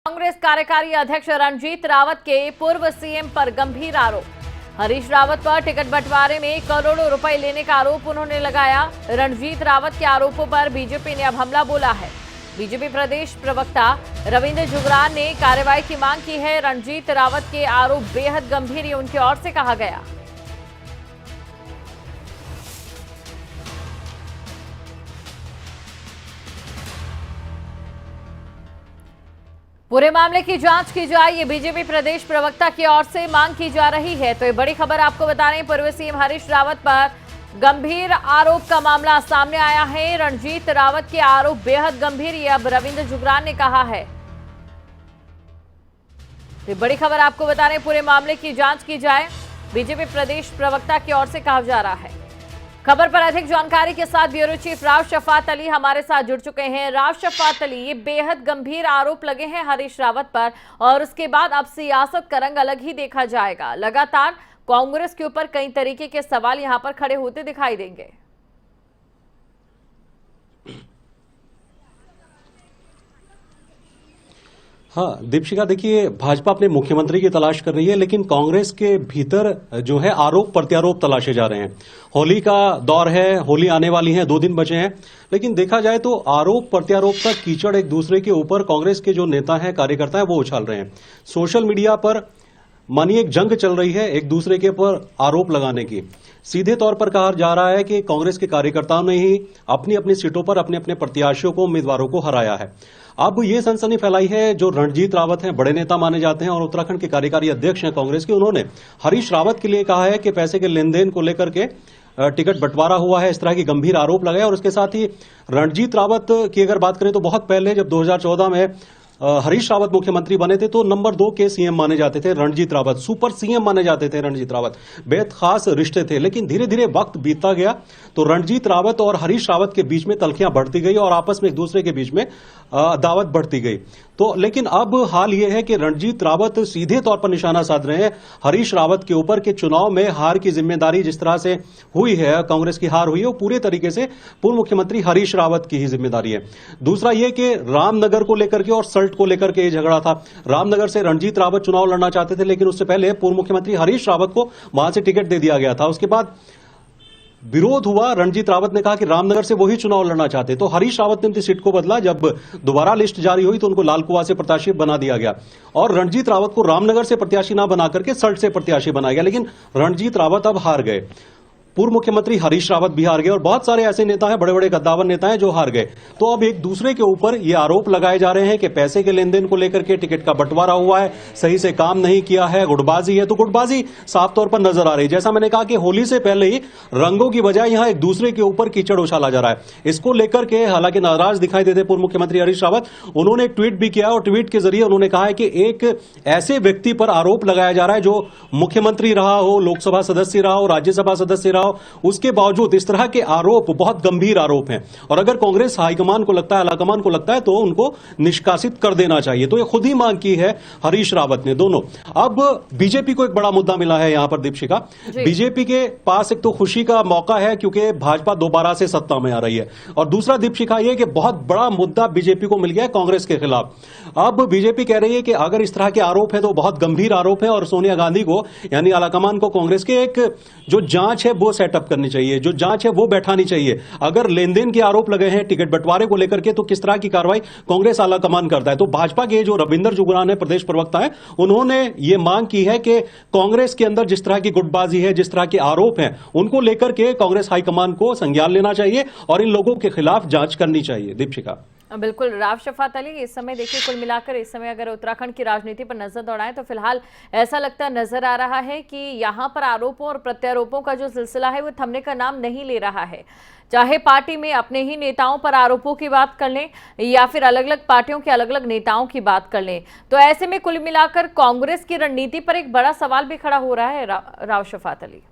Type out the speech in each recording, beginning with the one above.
कांग्रेस कार्यकारी अध्यक्ष रणजीत रावत के पूर्व सीएम पर गंभीर आरोप। हरीश रावत पर टिकट बंटवारे में करोड़ों रुपए लेने का आरोप उन्होंने लगाया। रणजीत रावत के आरोपों पर बीजेपी ने अब हमला बोला है। बीजेपी प्रदेश प्रवक्ता रविंद्र जुगरान ने कार्रवाई की मांग की है। रणजीत रावत के आरोप बेहद गंभीर, ये उनकी ओर से कहा गया। पूरे मामले की जांच की जाए, ये बीजेपी प्रदेश प्रवक्ता की ओर से मांग की जा रही है। तो ये बड़ी खबर आपको बता रहे हैं, पूर्व सीएम हरीश रावत पर गंभीर आरोप का मामला सामने आया है। रणजीत रावत के आरोप बेहद गंभीर, ये अब रविंद्र जुगरान ने कहा है। तो बड़ी खबर आपको बता रहे हैं, पूरे मामले की जांच की जाए, बीजेपी प्रदेश प्रवक्ता की ओर से कहा जा रहा है। खबर पर अधिक जानकारी के साथ ब्यूरो चीफ राव शफात अली हमारे साथ जुड़ चुके हैं। राव शफात अली, ये बेहद गंभीर आरोप लगे हैं हरीश रावत पर और उसके बाद अब सियासत का रंग अलग ही देखा जाएगा। लगातार कांग्रेस के ऊपर कई तरीके के सवाल यहां पर खड़े होते दिखाई देंगे। हाँ दीपशिका, देखिए भाजपा अपने मुख्यमंत्री की तलाश कर रही है, लेकिन कांग्रेस के भीतर जो है आरोप प्रत्यारोप तलाशे जा रहे हैं। होली का दौर है, होली आने वाली है, 2 दिन बचे हैं, लेकिन देखा जाए तो आरोप प्रत्यारोप का कीचड़ एक दूसरे के ऊपर कांग्रेस के जो नेता हैं, कार्यकर्ता हैं, वो उछाल रहे हैं। सोशल मीडिया पर मानिए एक जंग चल रही है एक दूसरे के ऊपर आरोप लगाने की। सीधे तौर पर कहा जा रहा है कि कांग्रेस के कार्यकर्ताओं ने ही अपनी अपनी सीटों पर अपने अपने प्रत्याशियों को, उम्मीदवारों को हराया है। अब ये सनसनी फैलाई है, जो रणजीत रावत हैं, बड़े नेता माने जाते हैं और उत्तराखंड के कार्यकारी अध्यक्ष हैं कांग्रेस के, उन्होंने हरीश रावत के लिए कहा है कि पैसे के लेन देन को लेकर के टिकट बंटवारा हुआ है, इस तरह की गंभीर आरोप लगाए। और उसके साथ ही रणजीत रावत की अगर बात करें तो बहुत पहले जब 2014 में हरीश रावत मुख्यमंत्री बने थे तो नंबर 2 के सीएम माने जाते थे रणजीत रावत, सुपर सीएम माने जाते थे रणजीत रावत, बेहद खास रिश्ते थे। लेकिन धीरे धीरे वक्त बीतता गया तो रणजीत रावत और हरीश रावत के बीच में तल्खियां बढ़ती गई और आपस में एक दूसरे के बीच में दावत बढ़ती गई। तो लेकिन अब हाल यह है कि रणजीत रावत सीधे तौर पर निशाना साध रहे हैं हरीश रावत के ऊपर कि चुनाव में हार की जिम्मेदारी जिस तरह से हुई है, कांग्रेस की हार हुई है, वो पूरे तरीके से पूर्व मुख्यमंत्री हरीश रावत की ही जिम्मेदारी है। दूसरा यह कि रामनगर को लेकर के और सल्ट को लेकर के ये झगड़ा था। रामनगर से रणजीत रावत चुनाव लड़ना चाहते थे, लेकिन उससे पहले पूर्व मुख्यमंत्री हरीश रावत को वहां से टिकट दे दिया गया था। उसके बाद विरोध हुआ, रणजीत रावत ने कहा कि रामनगर से वही चुनाव लड़ना चाहते, तो हरीश रावत ने उनकी सीट को बदला। जब दोबारा लिस्ट जारी हुई तो उनको लाल कुआं से प्रत्याशी बना दिया गया और रणजीत रावत को रामनगर से प्रत्याशी ना बना करके सल्ट से प्रत्याशी बनाया गया। लेकिन रणजीत रावत अब हार गए, पूर्व मुख्यमंत्री हरीश रावत भी हार गए और बहुत सारे ऐसे नेता हैं, बड़े बड़े गद्दावर नेता हैं जो हार गए। तो अब एक दूसरे के ऊपर ये आरोप लगाए जा रहे हैं कि पैसे के लेन देन को लेकर के टिकट का बंटवारा हुआ है, सही से काम नहीं किया है, गुटबाजी है। तो गुटबाजी साफ तौर पर नजर आ रही है। जैसा मैंने कहा कि होली से पहले ही रंगों की बजाय यहां एक दूसरे के ऊपर कीचड़ उछाला जा रहा है। इसको लेकर के हालांकि नाराज दिखाई देते पूर्व मुख्यमंत्री हरीश रावत, उन्होंने एक ट्वीट भी किया और ट्वीट के जरिए उन्होंने कहा है कि एक ऐसे व्यक्ति पर आरोप लगाया जा रहा है जो मुख्यमंत्री रहा हो, लोकसभा सदस्य रहा हो, राज्यसभा सदस्य रहा हो, उसके बावजूद इस तरह के आरोप बहुत गंभीर आरोप हैं और अगर कांग्रेस हाईकमान को लगता है, आलाकमान को लगता है तो उनको निष्कासित कर देना चाहिए। तो ये खुद ही मांग की है हरीश रावत ने, दोनों। अब बीजेपी को एक बड़ा मुद्दा मिला है यहां पर दीपशिका। बीजेपी के पास एक तो खुशी का मौका है क्योंकि भाजपा दोबारा से सत्ता में आ रही है, और दूसरा दीपशिका यह कि बहुत बड़ा मुद्दा बीजेपी को मिल गया है कांग्रेस के खिलाफ। अब बीजेपी कह रही है कि अगर इस तरह के आरोप है तो बहुत गंभीर आरोप है और सोनिया गांधी को, यानी आलाकमान को, कांग्रेस के एक जो जांच है वो सेटअप करनी चाहिए, जो जांच है वो बैठानी चाहिए। अगर लेन देन के आरोप लगे हैं टिकट बंटवारे को लेकर के तो किस तरह की कार्रवाई कांग्रेस आलाकमान करता है। तो भाजपा के जो रविंद्र जुगरान है, प्रदेश प्रवक्ता है, उन्होंने ये मांग की है कि कांग्रेस के अंदर जिस तरह की गुटबाजी है, जिस तरह के आरोप हैं, उनको लेकर के कांग्रेस हाईकमान को संज्ञान लेना चाहिए और इन लोगों के खिलाफ जांच करनी चाहिए। दीपशिका बिल्कुल राव शफात अली, इस समय देखिए कुल मिलाकर इस समय अगर उत्तराखंड की राजनीति पर नजर दौड़ाएं तो फिलहाल ऐसा लगता नजर आ रहा है कि यहां पर आरोपों और प्रत्यारोपों का जो सिलसिला है वो थमने का नाम नहीं ले रहा है। चाहे पार्टी में अपने ही नेताओं पर आरोपों की बात कर लें या फिर अलग अलग पार्टियों के अलग अलग नेताओं की बात कर लें, तो ऐसे में कुल मिलाकर कांग्रेस की रणनीति पर एक बड़ा सवाल भी खड़ा हो रहा है। राव शफात अली,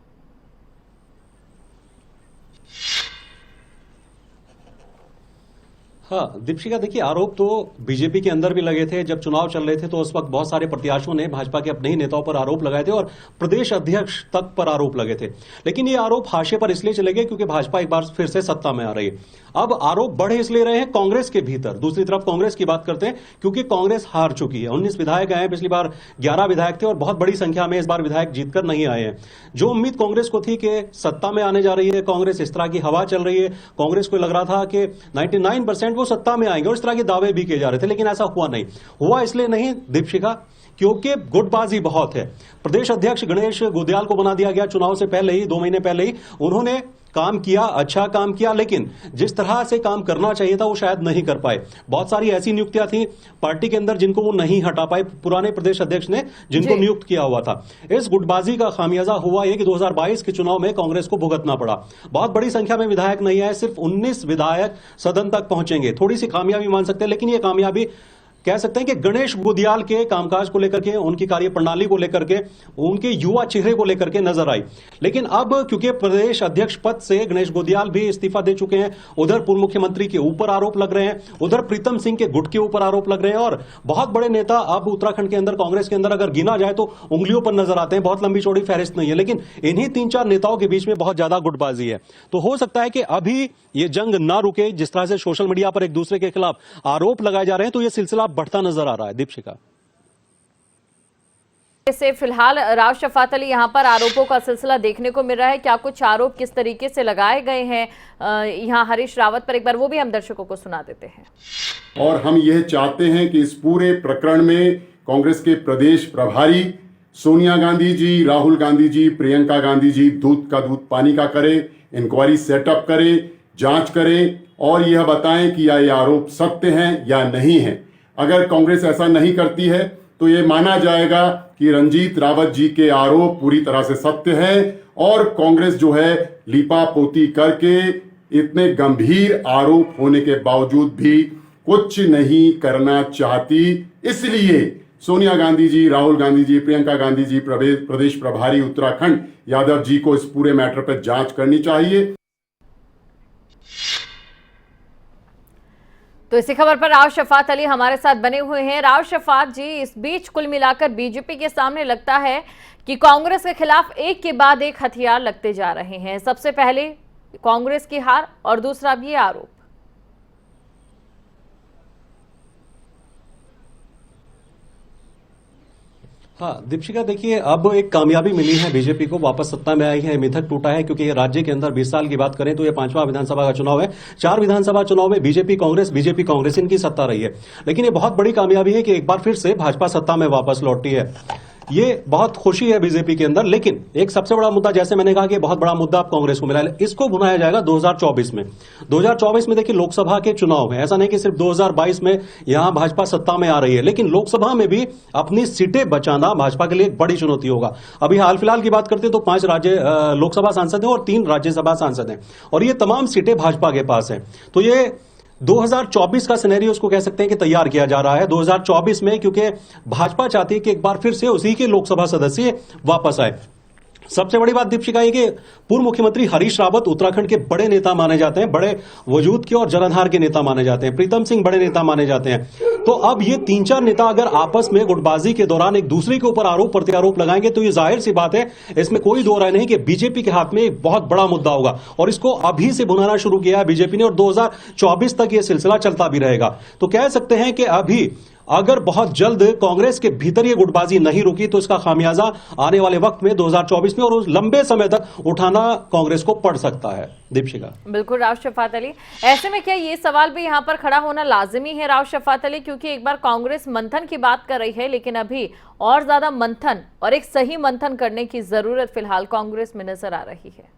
हाँ दीपशिका, देखिए आरोप तो बीजेपी के अंदर भी लगे थे। जब चुनाव चल रहे थे तो उस वक्त बहुत सारे प्रत्याशियों ने भाजपा के अपने ही नेताओं पर आरोप लगाए थे और प्रदेश अध्यक्ष तक पर आरोप लगे थे। लेकिन ये आरोप हाशिए पर इसलिए चले गए क्योंकि भाजपा एक बार फिर से सत्ता में आ रही है। अब आरोप बढ़े इसलिए रहे हैं कांग्रेस के भीतर। दूसरी तरफ कांग्रेस की बात करते हैं क्योंकि कांग्रेस हार चुकी है। 19 विधायक आए, पिछली बार 11 विधायक थे और बहुत बड़ी संख्या में इस बार विधायक जीतकर नहीं आए हैं। जो उम्मीद कांग्रेस को थी कि सत्ता में आने जा रही है, कांग्रेस इस तरह की हवा चल रही है, कांग्रेस को लग रहा था कि 99% वो सत्ता में आएंगे और इस तरह के दावे भी किए जा रहे थे, लेकिन ऐसा हुआ नहीं। हुआ इसलिए नहीं दीपशिका क्योंकि गुटबाजी बहुत है। प्रदेश अध्यक्ष गणेश गोदियाल को बना दिया गया चुनाव से पहले ही, 2 महीने पहले ही। उन्होंने काम किया, अच्छा काम किया, लेकिन जिस तरह से काम करना चाहिए था वो शायद नहीं कर पाए। बहुत सारी ऐसी नियुक्तियां थी पार्टी के अंदर जिनको वो नहीं हटा पाए, पुराने प्रदेश अध्यक्ष ने जिनको नियुक्त किया हुआ था। इस गुटबाजी का खामियाजा हुआ ये कि 2022 के चुनाव में कांग्रेस को भुगतना पड़ा। बहुत बड़ी संख्या में विधायक नहीं आए, सिर्फ 19 विधायक सदन तक पहुंचेंगे। थोड़ी सी कामयाबी मान सकते हैं, लेकिन ये कामयाबी कह सकते हैं कि गणेश गोदियाल के कामकाज को लेकर के, उनकी कार्यप्रणाली को लेकर के, उनके युवा चेहरे को लेकर के नजर आई। लेकिन अब क्योंकि प्रदेश अध्यक्ष पद से गणेश गोदियाल भी इस्तीफा दे चुके हैं, उधर पूर्व मुख्यमंत्री के ऊपर आरोप लग रहे हैं, उधर प्रीतम सिंह के गुट के ऊपर आरोप लग रहे हैं और बहुत बड़े नेता अब उत्तराखंड के अंदर, कांग्रेस के अंदर अगर गिना जाए तो उंगलियों पर नजर आते हैं। बहुत लंबी चौड़ी फहरिस्त नहीं है, लेकिन इन्हीं 3-4 नेताओं के बीच में बहुत ज्यादा गुटबाजी है। तो हो सकता है कि अभी ये जंग ना रुके। जिस तरह से सोशल मीडिया पर एक दूसरे के खिलाफ आरोप लगाए जा रहे हैं तो ये सिलसिला बढ़ता नजर आ रहा है। दीपशिका, से फिलहाल राव शफात अली यहाँ पर आरोपों का सिलसिला देखने को मिल रहा है। क्या कुछ आरोप किस तरीके से लगाए गए हैं यहाँ हरीश रावत पर, एक बार वो भी हम दर्शकों को सुना देते हैं। और हम यह चाहते हैं कि इस पूरे प्रकरण में कांग्रेस के प्रदेश प्रभारी सोनिया गांधी जी, राहुल गांधी जी, प्रियंका गांधी जी दूध का दूध पानी का करें, इंक्वायरी सेटअप करें, जांच करें और यह बताएं कि ये आरोप सत्य हैं या नहीं है। अगर कांग्रेस ऐसा नहीं करती है तो ये माना जाएगा कि रंजीत रावत जी के आरोप पूरी तरह से सत्य है और कांग्रेस जो है लीपापोती करके इतने गंभीर आरोप होने के बावजूद भी कुछ नहीं करना चाहती। इसलिए सोनिया गांधी जी, राहुल गांधी जी, प्रियंका गांधी जी, प्रदेश प्रभारी उत्तराखंड यादव जी को इस पूरे मैटर पर जांच करनी चाहिए। तो इसी खबर पर राव शफात अली हमारे साथ बने हुए हैं। राव शफात जी, इस बीच कुल मिलाकर बीजेपी के सामने लगता है कि कांग्रेस के खिलाफ एक के बाद एक हथियार लगते जा रहे हैं। सबसे पहले कांग्रेस की हार और दूसरा भी आरोप। हाँ दीपशिका, देखिए अब एक कामयाबी मिली है बीजेपी को, वापस सत्ता में आई है, मिथक टूटा है। क्योंकि ये राज्य के अंदर 20 साल की बात करें तो ये 5वां विधानसभा का चुनाव है। 4 विधानसभा चुनाव में बीजेपी कांग्रेस इनकी सत्ता रही है। लेकिन ये बहुत बड़ी कामयाबी है कि एक बार फिर से भाजपा सत्ता में वापस लौटी है। ये बहुत खुशी है बीजेपी के अंदर। लेकिन एक सबसे बड़ा मुद्दा, जैसे मैंने कहा कि बहुत बड़ा मुद्दा अब कांग्रेस को मिला है, इसको भुनाया जाएगा 2024 में। 2024 में देखिए लोकसभा के चुनाव है, ऐसा नहीं कि सिर्फ 2022 में यहां भाजपा सत्ता में आ रही है, लेकिन लोकसभा में भी अपनी सीटें बचाना भाजपा के लिए एक बड़ी चुनौती होगा। अभी हाल फिलहाल की बात करते हैं तो 5 राज्य लोकसभा सांसद हैं और 3 राज्यसभा सांसद हैं और ये तमाम सीटें भाजपा के पास है। तो ये 2024 का सिनेरियो उसको कह सकते हैं कि तैयार किया जा रहा है 2024 में, क्योंकि भाजपा चाहती है कि एक बार फिर से उसी के लोकसभा सदस्य वापस आए। सबसे बड़ी बात दीपशिका है कि पूर्व मुख्यमंत्री हरीश रावत उत्तराखंड के बड़े नेता माने जाते हैं, बड़े वजूद के और जनाधार के नेता माने जाते हैं। प्रीतम सिंह बड़े नेता माने जाते हैं। तो अब ये 3-4 नेता अगर आपस में गुटबाजी के दौरान एक दूसरे के ऊपर आरोप प्रत्यारोप लगाएंगे तो ये जाहिर सी बात है, इसमें कोई दो राय नहीं कि बीजेपी के हाथ में एक बहुत बड़ा मुद्दा होगा और इसको अभी से भुनाना शुरू किया है बीजेपी ने और 2024 तक ये सिलसिला चलता भी रहेगा। तो कह सकते हैं कि अभी अगर बहुत जल्द कांग्रेस के भीतर ये गुटबाजी नहीं रुकी तो इसका खामियाजा आने वाले वक्त में 2024 में और उस लंबे समय तक उठाना कांग्रेस को पड़ सकता है। दीपशिका, बिल्कुल राव शफात अली, ऐसे में क्या ये सवाल भी यहां पर खड़ा होना लाजिमी है राव शफात अली, क्योंकि एक बार कांग्रेस मंथन की बात कर रही है लेकिन अभी और ज्यादा मंथन और एक सही मंथन करने की जरूरत फिलहाल कांग्रेस में नजर आ रही है।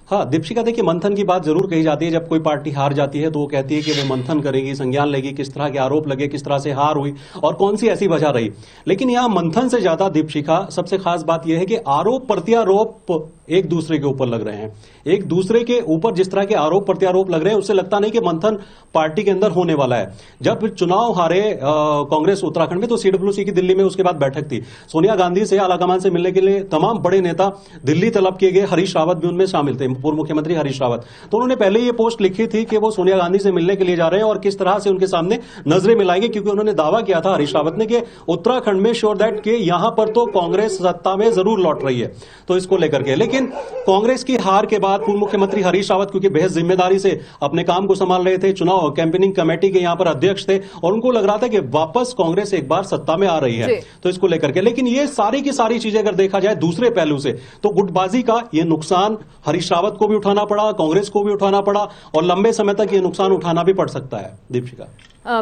हाँ दीपशिका, देखिए मंथन की बात जरूर कही जाती है। जब कोई पार्टी हार जाती है तो वो कहती है कि वो मंथन करेगी, संज्ञान लेगी, किस तरह के आरोप लगे, किस तरह से हार हुई और कौन सी ऐसी वजह रही। लेकिन यहां मंथन से ज्यादा दीपशिका सबसे खास बात यह है कि आरोप प्रत्यारोप एक दूसरे के ऊपर लग रहे हैं। एक दूसरे के ऊपर जिस तरह के आरोप प्रत्यारोप लग रहे हैं उससे लगता नहीं कि मंथन पार्टी के अंदर होने वाला है। जब चुनाव हारे कांग्रेस उत्तराखंड में तो सीडब्ल्यूसी की दिल्ली में उसके बाद बैठक थी। सोनिया गांधी से आलाकमान से मिलने के लिए तमाम बड़े नेता दिल्ली तलब किए गए। हरीश रावत भी उनमें शामिल थे, पूर्व मुख्यमंत्री हरीश रावत। तो उन्होंने पहले ये पोस्ट लिखी थी कि वो सोनिया गांधी से मिलने के लिए जा रहे हैं और किस तरह से उनके सामने नजरें मिलाएंगे, क्योंकि उन्होंने दावा किया था हरीश रावत ने कि उत्तराखंड में श्योर दैट कि यहां पर तो कांग्रेस सत्ता में जरूर लौट रही है। तो इसको लेकर के लेकिन कांग्रेस की हार के बाद पूर्व मुख्यमंत्री हरीश रावत क्योंकि बेहद जिम्मेदारी से अपने काम को संभाल रहे थे, चुनाव कैंपेनिंग कमेटी के यहां पर अध्यक्ष थे और उनको लग रहा था कि वापस कांग्रेस एक बार सत्ता में आ रही है, तो इसको लेकर के। लेकिन ये सारी की सारी चीजें अगर देखा जाए दूसरे पहलू से तो गुटबाजी का ये नुकसान हरीश रावत को भी उठाना पड़ा, कांग्रेस को भी उठाना पड़ा और लंबे समय तक ये नुकसान उठाना भी पड़ सकता है। दीपशिका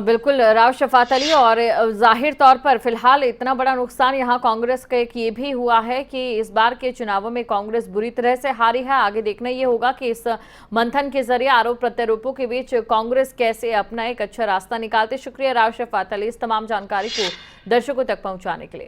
बिल्कुल राव शफात अली, और जाहिर तौर पर फिलहाल इतना बड़ा नुकसान यहाँ कांग्रेस का एक ये भी हुआ है कि इस बार के चुनावों में कांग्रेस बुरी तरह से हारी है। आगे देखना ये होगा कि इस मंथन के जरिए आरोप प्रत्यारोपों के बीच कांग्रेस कैसे अपना एक अच्छा रास्ता निकालते। शुक्रिया राव शफात अली इस तमाम जानकारी को दर्शकों तक पहुंचाने के लिए।